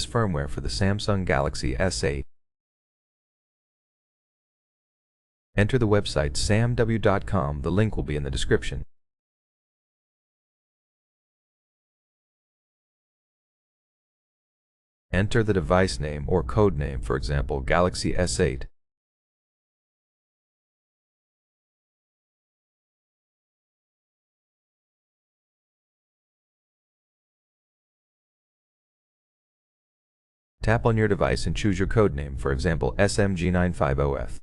Firmware for the Samsung Galaxy S8. Enter the website samw.com. The link will be in the description. Enter the device name or code name, for example, Galaxy S8. Tap on your device and choose your code name, for example, SMG950F.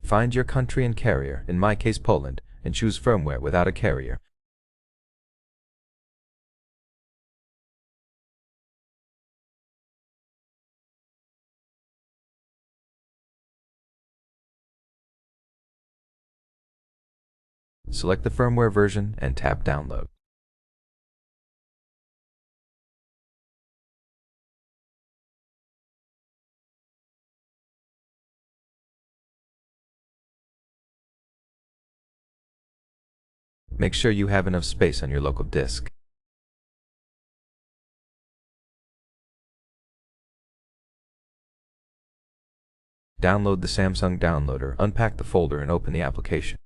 Find your country and carrier, in my case Poland, and choose firmware without a carrier. Select the firmware version and tap Download. Make sure you have enough space on your local disk. Download the Samsung Downloader, unpack the folder and open the application.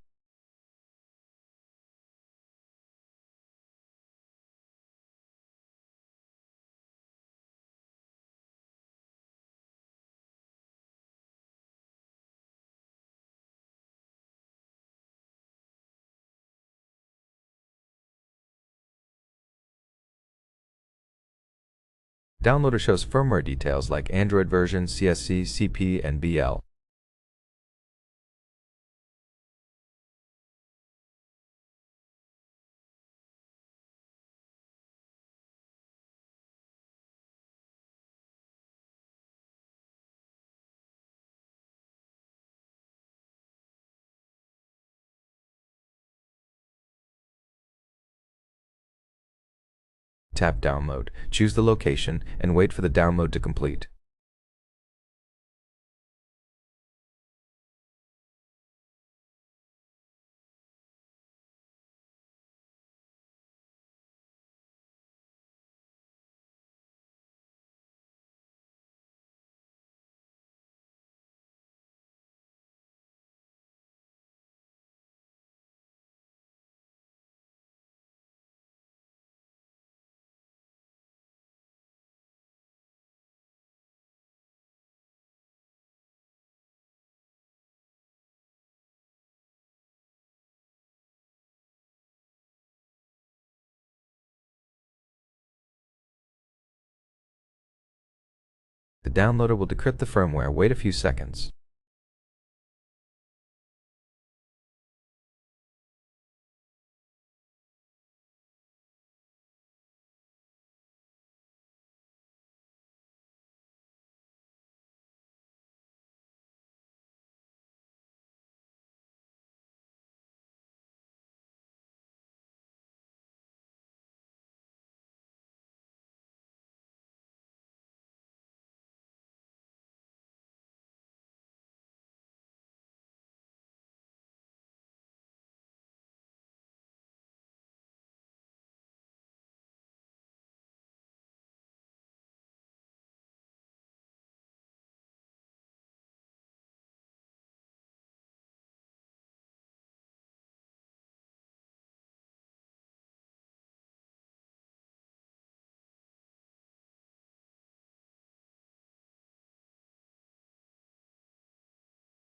Downloader shows firmware details like Android version, CSC, CP, and BL. Tap Download, choose the location, and wait for the download to complete. The downloader will decrypt the firmware. Wait a few seconds.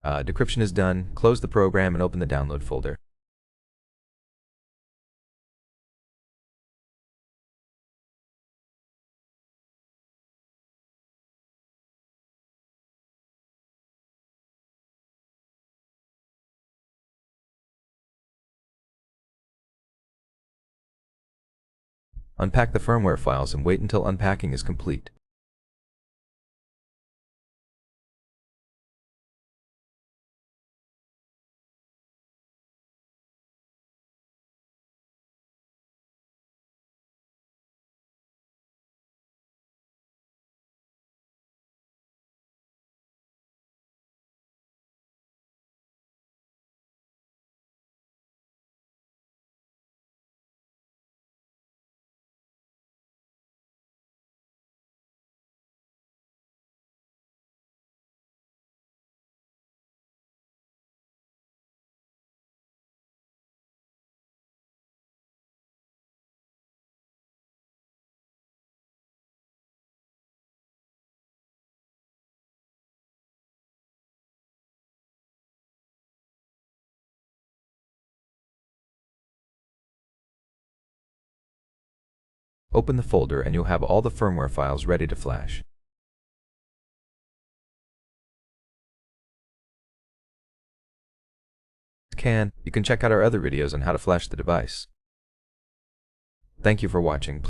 Decryption is done. Close the program and open the download folder. Unpack the firmware files and wait until unpacking is complete. Open the folder and you'll have all the firmware files ready to flash. You can check out our other videos on how to flash the device. Thank you for watching.